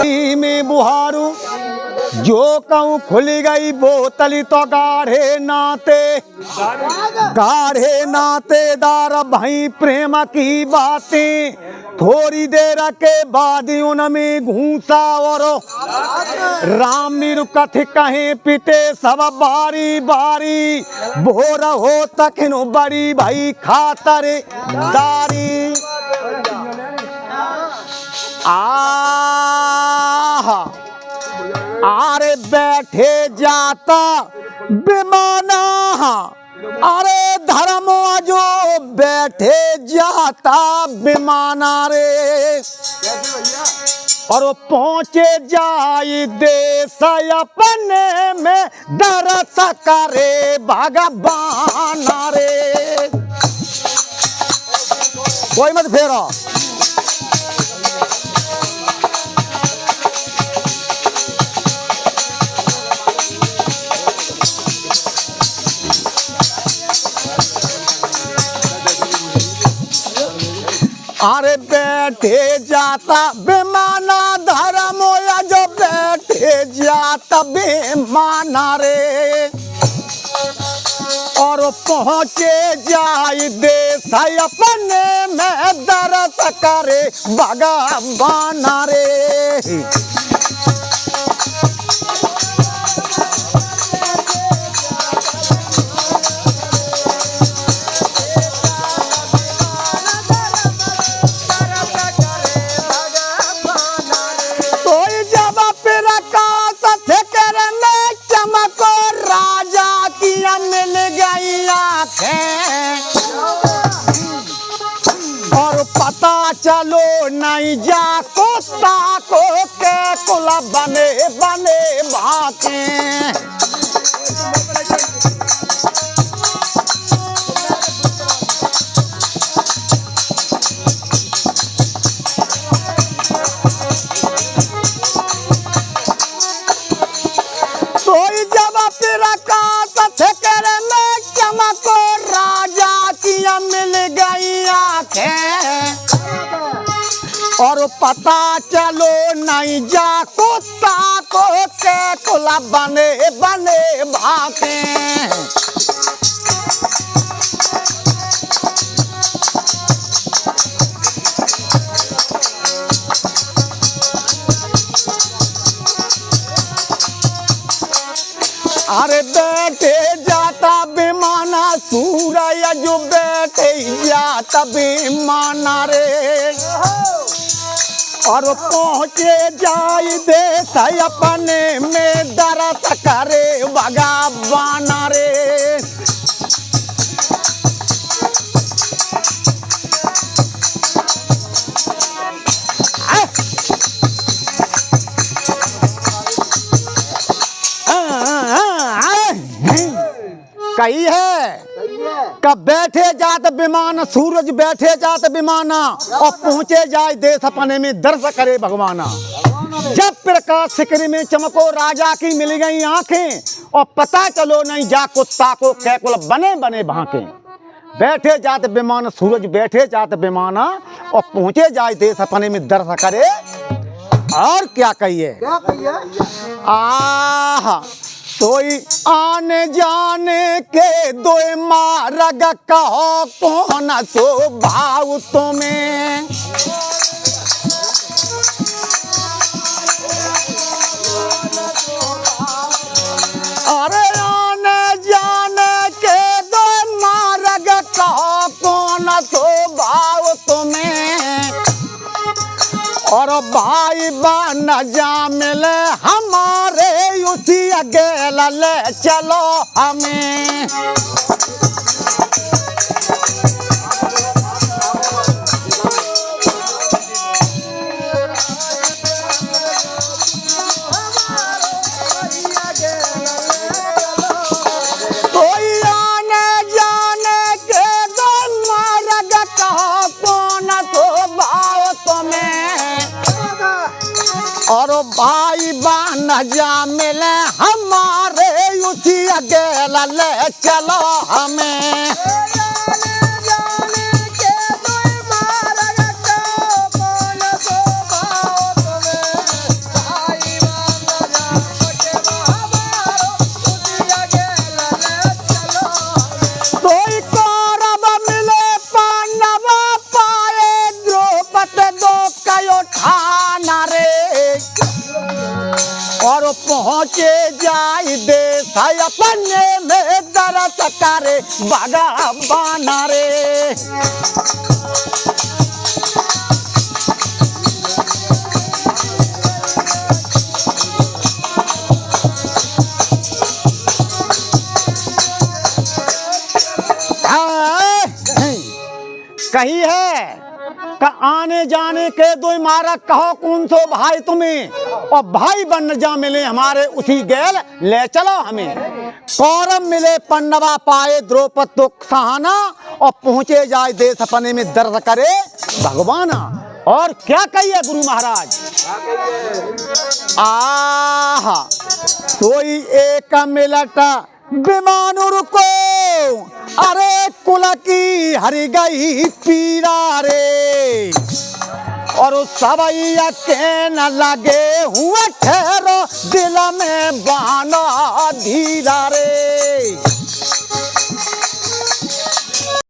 नदी में बुहारू, जो कहूँ खुल गई बोतली तो गाढ़े नातेदार भाई प्रेम की बातें। थोड़ी देर के बाद उनमें घूसा और राम निरुकथ कहे पिटे सब बारी बारी। भोर हो तक बड़ी भाई खातर दारी। अरे बैठे जाता बेमाना, अरे धर्म जो बैठे जाता बेमाना रे। और पहुँचे जाई देश अपने में दरस करे भगवान रे। कोई मत फेरो। अरे बैठे जाता बेमाना धर्म या जो बैठे जाता बेमाना रे। और पहुँचे जाई देश अपने में दरस करे भगवान रे। और पता चलो नहीं जा कोता को के कुल बने बने भाके। सोई जब फिर चमको राजा की मिल गई आंखें। और पता चलो नहीं जा कुत्ता को के कुला बने बने भाके। अरे बैठे जाता बेमाना सूरज जो बैठे जाता बेमाना रे। और पहुँचे जाई देश अपने में दरस करे भगवान रे। कही है कब बैठे जात विमान सूरज बैठे जात विमाना। और पहुँचे जाए देश अपने में दर्श करे भगवाना। जब प्रकाश सिकरी में चमको राजा की मिल गई आंखें। और पता चलो नहीं जा कुत्ता को कैकुल बने बने भाके। बैठे जात विमान सूरज बैठे जात विमाना। और पहुँचे जाए देश अपने में दर्श करे। और क्या कहिए आहा सोई आने जाने के दो मार्ग कहो कौन सो भाव तुम्हें। अरे आने जाने के दो मार्ग कहो कौन सो भाव तुम्हें। और भाई बन जा मिले हमारे उसी अगेल ले चलो हमें। कोई आने जाने के दो मार्ग कहो कौन सो भाव तुम्हें। और भाई बन जा मिले हमारे उसी अगेला ले चलो हमें। और पहुँचे जाए देश अपने में दरस करे भगवान रे। कही है कि आने जाने के दो मारक कहो कौन सो भाई तुम्हें, और भाई बन जा मिले हमारे उसी गैल ले चलो हमें। कौरव मिले पन्नवा पाए द्रौपद तो सहाना, और पहुंचे जाए देश अपने में दर्द करे भगवाना। और क्या कहिए गुरु महाराज, आहा सोई एक मिलट विमान रुको, अरे कुल की हरि गई पीरा रे। और उस सवैया के न लगे हुए ठहरो, दिल में बाना धीरा रे।